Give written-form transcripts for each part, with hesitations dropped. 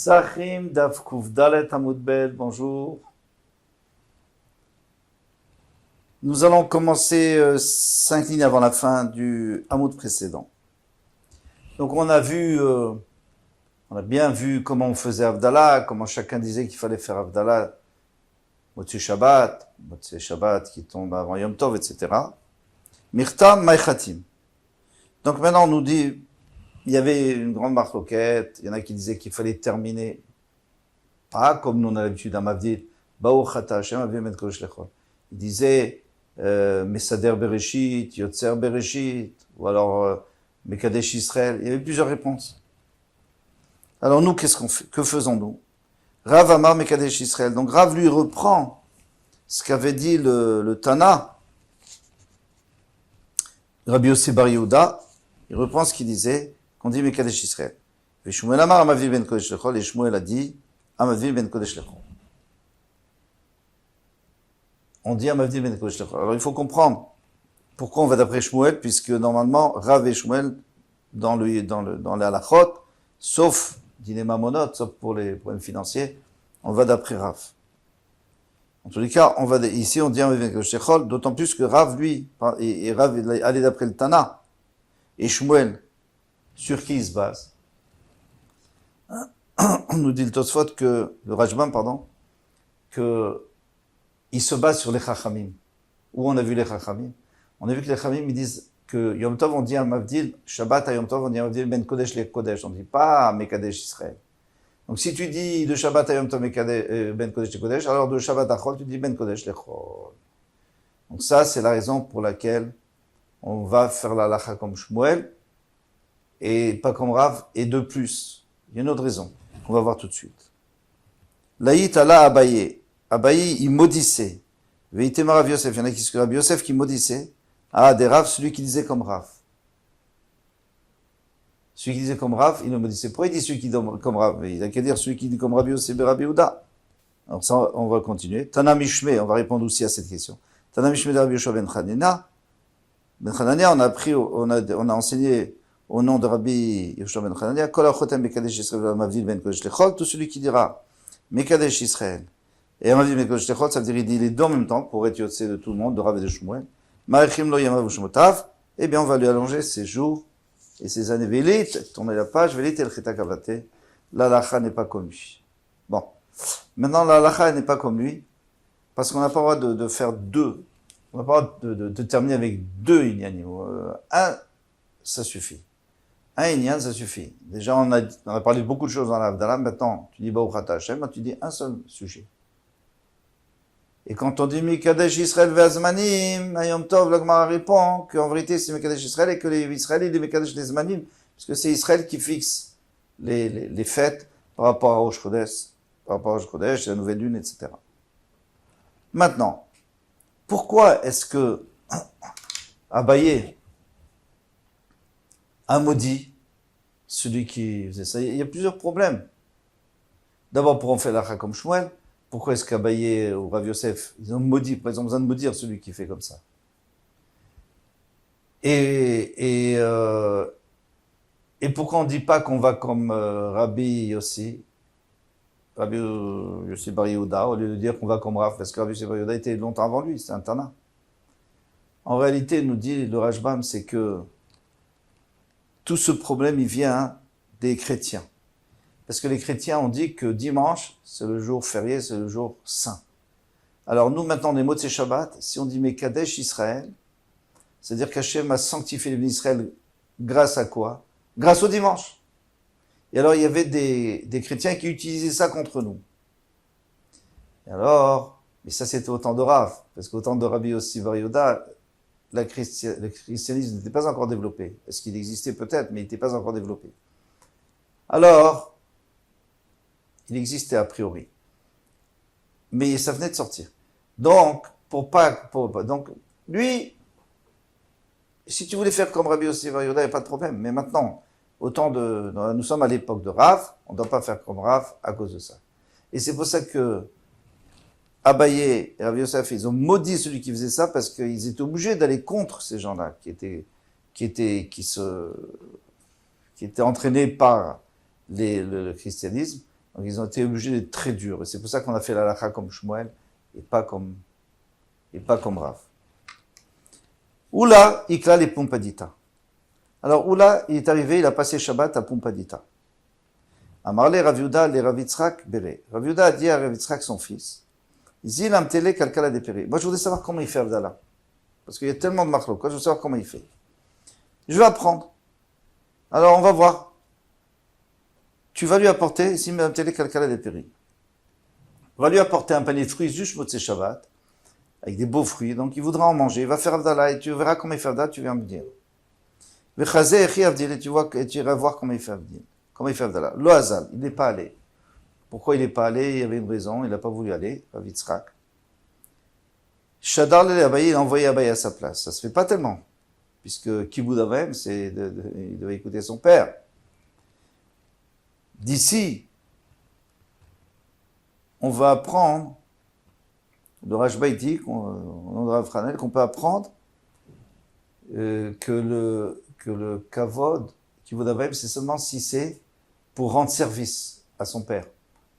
Psachim Daf Kuf Dalet Amud Bet, bonjour. Nous allons commencer 5 lignes avant la fin du Amud précédent. Donc on a bien vu comment on faisait Havdalah, comment chacun disait qu'il fallait faire Havdalah, Motzei Shabbat qui tombe avant Yom Tov, etc. Mirtam Maichatim. Donc maintenant on nous dit, il y avait une grande marloquette, il y en a qui disaient qu'il fallait terminer, pas comme nous on a l'habitude à Mavdil, Ba'u Chata Hashem Avim Et Kodesh Lechol. Il disait Mesader Bereshit, Yotzer Bereshit, ou alors Mekadesh Israël. Il y avait plusieurs réponses. Alors nous, qu'est-ce qu'on fait? Que faisons-nous? Rav Amar Mekadesh Israël. Donc Rav lui reprend ce qu'avait dit le Tana, Rabbi Yossi Bar Yehuda. Il reprend ce qu'il disait, qu'on dit Mekadesh Israël. Et Shmuel Amar Amavil Ben Kodesh Lechol, et Shmuel a dit Amavil Ben Kodesh Lechol. On dit Amavil Ben Kodesh Lechol. Alors il faut comprendre pourquoi on va d'après Shmuel, puisque normalement Rav et Shmuel dans les halachot, sauf dîner mamonot, sauf pour les problèmes financiers, on va d'après Rav. En tous les cas, ici on dit Amavil Ben Kodesh Lechol, d'autant plus que Rav lui, et Rav allait d'après le Tana, et Shmuel, sur qui il se base? On nous dit le Tosfot le Rajbam, que il se base sur les Chachamim. Où on a vu les Chachamim? On a vu que les Chachamim, ils disent que Yom Tov, on dit à Mavdil, Shabbat à Yom Tov, on dit à Mavdil Ben Kodesh le Kodesh. On dit pas Mekadesh Israël. Donc si tu dis de Shabbat à Yom Tov Ben Kodesh le Kodesh, alors de Shabbat à Chol, tu dis Ben Kodesh le Chol. Donc ça, c'est la raison pour laquelle on va faire la halacha comme Shmuel, et pas comme Rav, et de plus. Il y a une autre raison, qu'on va voir tout de suite. Laït Allah Abaye. Abaye, il maudissait. Veitema Rav Yosef. Il y en a qui se Rav Yosef qui maudissait. Ah, des Rav, celui qui disait comme Rav. Celui qui disait comme Rav, il le maudissait. Pourquoi il dit celui qui dit comme Rav? Il a qu'à dire celui qui dit comme Rav Yosef et Rav Yehuda. Alors ça, on va continuer. Tana Mishme, on va répondre aussi à cette question. Tana Mishme de Rav Yoshua ben Chanina. Ben Chanania, on a enseigné au nom de Rabbi Yoshua ben Chanania, Kol Achotem Mekadesh Israël Mavdil ben Kodesh Lechol, tout celui qui dira Mekadesh Israël et Mavdil ben Kodesh Lechol, ça veut dire il dit les deux en même temps pour être yotzé de tout le monde, de Rav et de Shmuel. Ma'achim lo yamav u'shmotav, eh bien on va lui allonger ses jours et ses années. Vélit, tournez la page, Vélit el chita kavate, l'alacha n'est pas comme lui. Bon, maintenant l'alacha n'est pas comme lui parce qu'on n'a pas le droit de faire deux. On n'a pas le droit de terminer avec deux inyanim. Un, ça suffit. Un inyan, ça suffit. Déjà, on a parlé de beaucoup de choses dans l'Havdalah. Maintenant, tu dis Ba'u Chata Hashem, tu dis un seul sujet. Et quand on dit Mekadesh Israël ve'azmanim, Yom Tov, l'Agmara répond qu'en vérité, c'est Mekadesh Israël et que les Israéliens, ils Mekadesh les Zmanim, parce que c'est Israël qui fixe les fêtes par rapport à Rosh Chodesh, la nouvelle lune, etc. Maintenant, pourquoi est-ce que Abaye a maudit celui qui faisait ça? Il y a plusieurs problèmes. D'abord, pour en faire l'akha comme Shmuel, pourquoi est-ce qu'Abaye ou Rav Yosef, ils ont besoin de maudire celui qui fait comme ça? Et pourquoi on ne dit pas qu'on va comme Rabbi Yossi Bar Yehuda, au lieu de dire qu'on va comme Rav, parce que Rabbi Yossi Bar Yehuda était longtemps avant lui, c'est un Tana. En réalité, nous dit le Rajbam, c'est que tout ce problème, il vient des chrétiens. Parce que les chrétiens ont dit que dimanche, c'est le jour férié, c'est le jour saint. Alors nous, maintenant, on est Motzei Shabbat, si on dit Mekadesh Israël, c'est-à-dire qu'Hachem a sanctifié les Israël grâce à quoi? Grâce au dimanche. Et alors, il y avait des chrétiens qui utilisaient ça contre nous. Et alors, mais ça c'était au temps de Rav, parce qu'au temps de Rabbi Yossi Bar Yehuda, le christianisme n'était pas encore développé. Est-ce qu'il existait peut-être, mais il n'était pas encore développé. Alors, il existait a priori. Mais ça venait de sortir. Donc, donc, lui, si tu voulais faire comme Rabbi Yossi Bar Yehuda, il n'y a pas de problème. Mais maintenant, nous sommes à l'époque de Rav, on ne doit pas faire comme Rav à cause de ça. Et c'est pour ça que Abaye et Rav Yosef, ils ont maudit celui qui faisait ça parce qu'ils étaient obligés d'aller contre ces gens-là qui étaient entraînés par le christianisme. Donc ils ont été obligés d'être très durs. Et c'est pour ça qu'on a fait la halakha comme Shmuel et pas comme Rav. Oula, Ikla les Pumpadita. Alors Oula, il est arrivé, il a passé Shabbat à Pumpadita. Amarle Rav Yehuda le Rav Yitzhak Bere. Rav Yehuda a dit à Rav Yitzhak, son fils, Zil amtele kalkala depere. Moi je voudrais savoir comment il fait Avdallah. Parce qu'il y a tellement de marloquot, je veux savoir comment il fait. Je vais apprendre. Alors on va voir. Tu vas lui apporter, si amtele kalkala depere. On va lui apporter un panier de fruits juste pour ses Shabbat, avec des beaux fruits, donc il voudra en manger, il va faire Avdallah, et tu verras comment il fait Avdallah, tu viens me dire. Et tu iras voir comment il fait Avdallah. Lo Hazal, il n'est pas allé. Pourquoi il n'est pas allé? Il y avait une raison, il n'a pas voulu aller, Rav Yitzhak. Shadar le Abaye, il a envoyé Abaye à sa place. Ça se fait pas tellement, puisque Kibboud Avem, il devait écouter son père. D'ici, on va apprendre, de Rashbaïti, qu'on peut apprendre que le kavod, Kibboud Avem, c'est seulement si c'est pour rendre service à son père.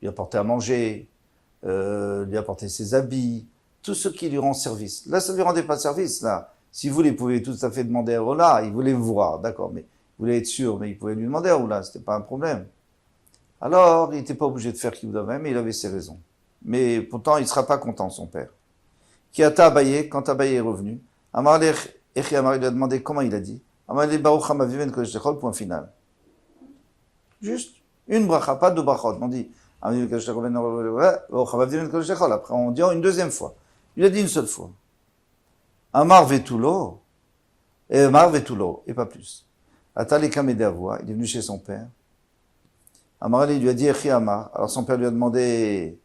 Lui apporter à manger, lui apporter ses habits, tout ce qui lui rend service. Là, ça ne lui rendait pas service, là. Si vous voulez, vous pouvez tout à fait demander à Ola, il voulait vous voir, d'accord, mais vous voulez être sûr, mais il pouvait lui demander à Ola, c'était pas un problème. Alors, il n'était pas obligé de faire Kibboud Avem, mais il avait ses raisons. Mais pourtant, il ne sera pas content, son père. Kiata Abaye, quand Abaye est revenu, Amar Echi Amar, il lui a demandé comment il a dit. Amar Baruch Hamaviven Kodesh Techol, point final. Juste une bracha, pas deux brachot. On dit, après on dit une deuxième fois. Il a dit une seule fois. Amar Vetulo, et pas plus. Atale Kamedavoa, il est venu chez son père. Amar il lui a dit, Echi Amar. Alors son père lui a demandé,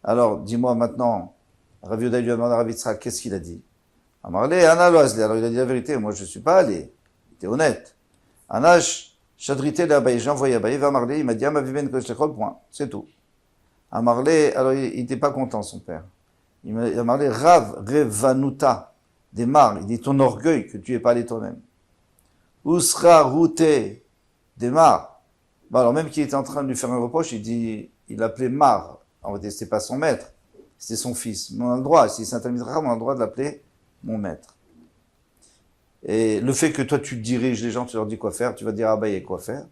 alors dis-moi maintenant, Rav Yehuda lui a demandé à Rav Yitzhak, qu'est-ce qu'il a dit? Amar Ana lo Azli. Alors il a dit la vérité, moi je ne suis pas allé. Il était honnête. Anash, Chadrité d'Abaye, j'ai envoyé Abaye, va Amarle, il m'a dit, Amaviven Kodesh point, c'est tout. Amarle, alors il n'était pas content, son père. Il m'a Amarle, Rav, Revanuta, démarre, il dit ton orgueil, que tu es pas allé toi-même. Usra Routé, démarre. Bon, alors même qu'il était en train de lui faire un reproche, il l'appelait Mar. En fait, c'était pas son maître, c'était son fils. Mais on a le droit, si c'est un Talmid Chacham, on a le droit de l'appeler mon maître. Et le fait que toi tu diriges les gens, tu leur dis quoi faire, tu vas dire à Abaye quoi faire,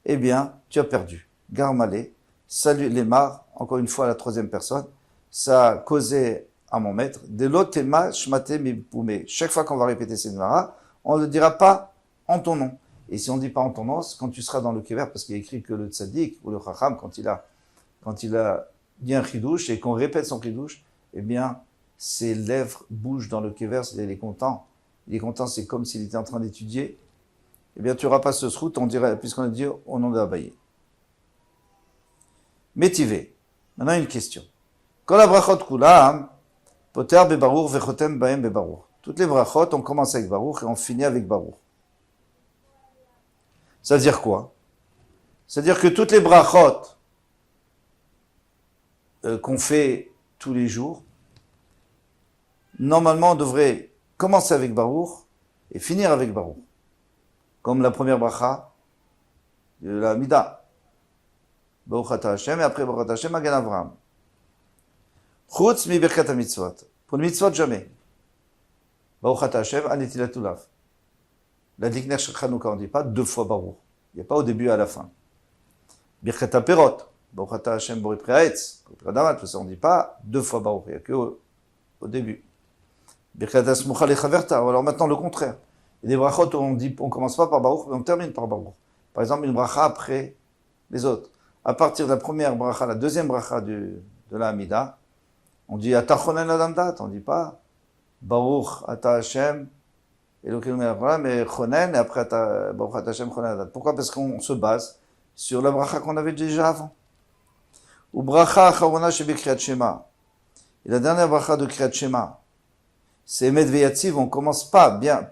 eh bien, tu as perdu. Garmalé, salut les Mar, encore une fois la troisième personne, ça a causé à mon maître, de l'otema shmate mipoumé. Chaque fois qu'on va répéter ces Mara, on ne le dira pas en ton nom. Et si on ne dit pas en ton nom, c'est quand tu seras dans le kever, parce qu'il y a écrit que le tzaddik ou le chacham, quand il a dit un chidouche et qu'on répète son chidouche, eh bien, ses lèvres bougent dans le kever, c'est-à-dire il est content. Il est content, c'est comme s'il était en train d'étudier. Eh bien, tu n'auras pas ce srout, on dirait, puisqu'on a dit au nom d'Abaye. Métivé. Maintenant, une question. Quand la brachot kulam, poter bebarour vechotem baem bebarour. Toutes les brachot, on commence avec barour et on finit avec barour. Ça veut dire quoi? C'est-à-dire que toutes les brachot qu'on fait tous les jours, normalement, on devrait commencer avec Baruch et finir avec Baruch. Comme la première bracha de la Mida. Baruch ata Hashem, et après Baruch ata Hashem, Magen Avraham. Chutz mi birkat ha-mitzvot. Pour le mitzvot, jamais. Baruch ata Hashem, anetilat ulav. La dikner shel Chanukah, on ne dit pas deux fois Baruch. Il n'y a pas au début et à la fin. Birkat ha-perot. Baruch ata Hashem, Borei Pri Haetz. On ne dit pas deux fois Baruch. Il n'y a que au début. Birkat ha-smucha lechaverta. Alors maintenant, le contraire. Il y a des brachot où on dit, on commence pas par Baruch, mais on termine par Baruch. Par exemple, une bracha après les autres. À partir de la première bracha, la deuxième bracha de la Hamida, on dit Atachonen Adamdat, on ne dit pas Baruch Ata Hashem, Elokeinu melech haolam, mais Chonen, et après Baruch Ata Hashem Chonen Adamdat. Pourquoi? Parce qu'on se base sur la bracha qu'on avait déjà avant. Ou bracha acharona shebe Kriyat Shema. Et la dernière bracha de Kriyat Shema, c'est Emet Veyatziv, on commence pas, bien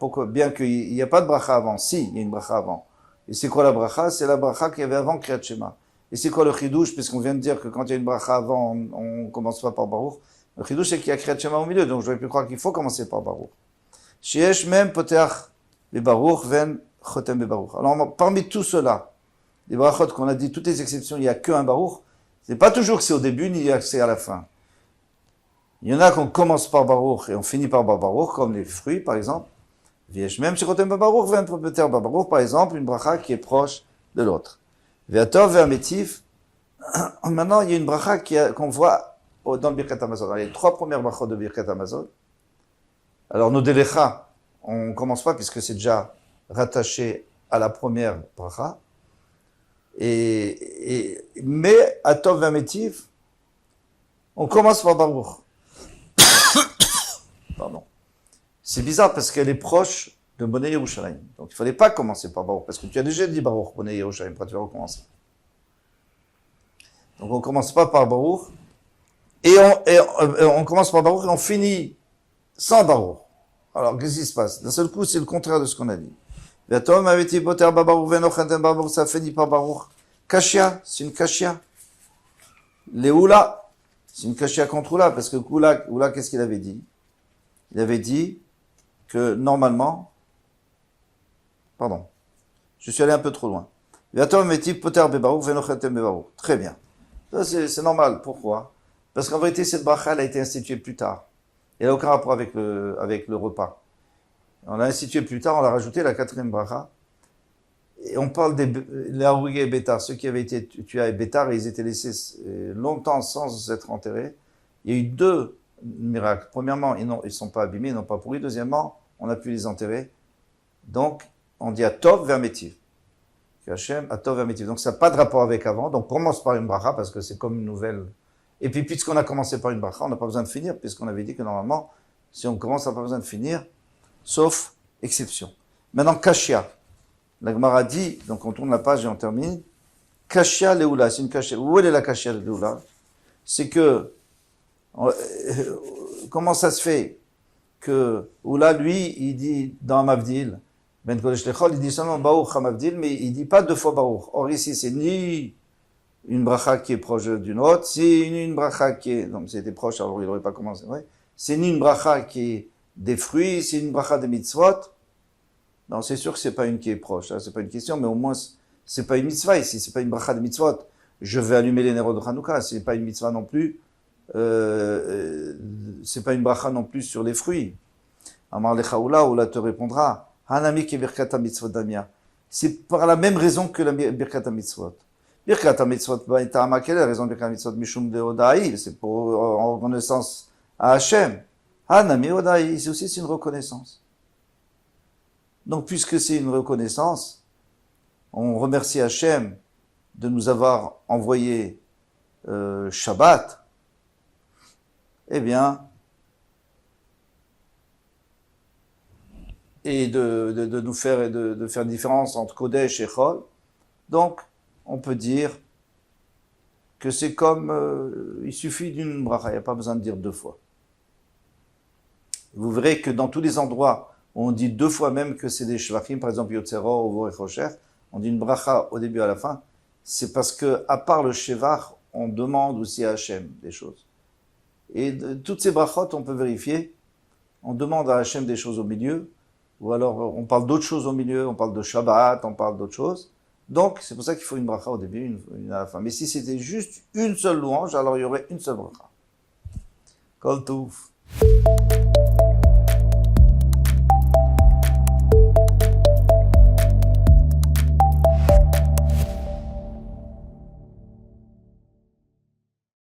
qu'il n'y a pas de bracha avant. Si, il y a une bracha avant. Et c'est quoi la bracha? C'est la bracha qu'il y avait avant Kriyat Shema. Et c'est quoi le chidouche? Puisqu'on vient de dire que quand il y a une bracha avant, on commence pas par Baruch. Le chidouche, c'est qu'il y a Kriyat Shema au milieu. Donc, j'aurais pu croire qu'il faut commencer par Baruch. Sheyesh mem poteach be Baruch ven chotem be Baruch. Alors, parmi tout cela, les brachot qu'on a dit, toutes les exceptions, il n'y a qu'un Baruch. C'est pas toujours que c'est au début ni que c'est à la fin. Il y en a qu'on commence par Baruch et on finit par Baruch, comme les fruits, par exemple. Même si Rotem Baruch, par exemple, une bracha qui est proche de l'autre. Ve'atov ve'ametiv. Maintenant, il y a une bracha qu'on voit dans le Birkat Hamazon. Alors, il y a les 3 premières brachot de Birkat Hamazon. Alors, nos Delecha, on commence pas puisque c'est déjà rattaché à la première bracha. Mais, Atov ve'ametiv, on commence par Baruch. Pardon. C'est bizarre parce qu'elle est proche de Bonei Yerushalayim. Donc il ne fallait pas commencer par Baruch, parce que tu as déjà dit Baruch, Bonei Yerushalayim, après tu vas recommencer. Donc on ne commence pas par Baruch, et on commence par Baruch et on finit sans Baruch. Alors qu'est-ce qui se passe? D'un seul coup, c'est le contraire de ce qu'on a dit. Ça finit par Baruch. Kashia, c'est une Kashia. Léoula, c'est une Kashia contre Oula, parce que Oula, qu'est-ce qu'il avait dit? Il avait dit que normalement, pardon, je suis allé un peu trop loin. Très bien. Ça, c'est normal. Pourquoi? Parce qu'en vérité, cette bracha, elle a été instituée plus tard. Elle n'a aucun rapport avec le repas. On l'a instituée plus tard, on l'a rajouté la 4e bracha. Et on parle des Harougé et Bétar, ceux qui avaient été tués à Bétar, et ils étaient laissés longtemps sans être enterrés. Il y a eu 2 miracles. Premièrement, ils ne sont pas abîmés, ils n'ont pas pourri. Deuxièmement, on a pu les enterrer. Donc, on dit Atov ve'ametiv. Hachem, Atov ve'ametiv. Donc, ça n'a pas de rapport avec avant. Donc, on commence par une bracha parce que c'est comme une nouvelle. Et puis, puisqu'on a commencé par une bracha, on n'a pas besoin de finir, puisqu'on avait dit que normalement, si on commence, on n'a pas besoin de finir, sauf exception. Maintenant, Kashia. La Gemara dit, donc on tourne la page et on termine. Kashia leoula, c'est une Kashia. Où est la Kashia leoula? C'est que, comment ça se fait que Oula, lui, il dit dans Mavdil, Ben Kodesh Lechol, il dit seulement Baruch HaMavdil, mais il dit pas 2 fois Baruch. Or ici, c'est ni une bracha qui est proche d'une autre, c'est ni une bracha qui est, donc c'était proche, alors il n'aurait pas commencé, ouais. C'est ni une bracha qui est des fruits, c'est une bracha des mitzvot. Non, c'est sûr que c'est pas une qui est proche, hein, c'est pas une question, mais au moins, c'est pas une mitzvah ici, c'est pas une bracha de mitzvot. Je vais allumer les néros de Hanouka, c'est pas une mitzvah non plus, c'est pas une bracha non plus sur les fruits. Amar lechaoula, Oula te répondra, Hanami ke birkat mitzvot damia. C'est par la même raison que la birkat mitzvot. Birkat mitzvot, quelle est la raison de birkat mitzvot? Mishum de Odaï, c'est pour en reconnaissance à Hachem. Hanami Odaï, c'est aussi une reconnaissance. Donc, puisque c'est une reconnaissance, on remercie Hachem de nous avoir envoyé Shabbat. Eh bien, et de nous faire, de faire une différence entre Kodesh et Chol. Donc, on peut dire que c'est comme, il suffit d'une bracha, il n'y a pas besoin de dire 2 fois. Vous verrez que dans tous les endroits, on dit 2 fois même que c'est des shvachim, par exemple Yotzero ou Vorechosher, on dit une bracha au début et à la fin, c'est parce que, à part le shevach, on demande aussi à Hachem des choses. Et toutes ces brachot, on peut vérifier, on demande à Hachem des choses au milieu, ou alors on parle d'autres choses au milieu, on parle de Shabbat, on parle d'autres choses. Donc, c'est pour ça qu'il faut une bracha au début, une à la fin. Mais si c'était juste une seule louange, alors il y aurait une seule bracha. Kol Touf.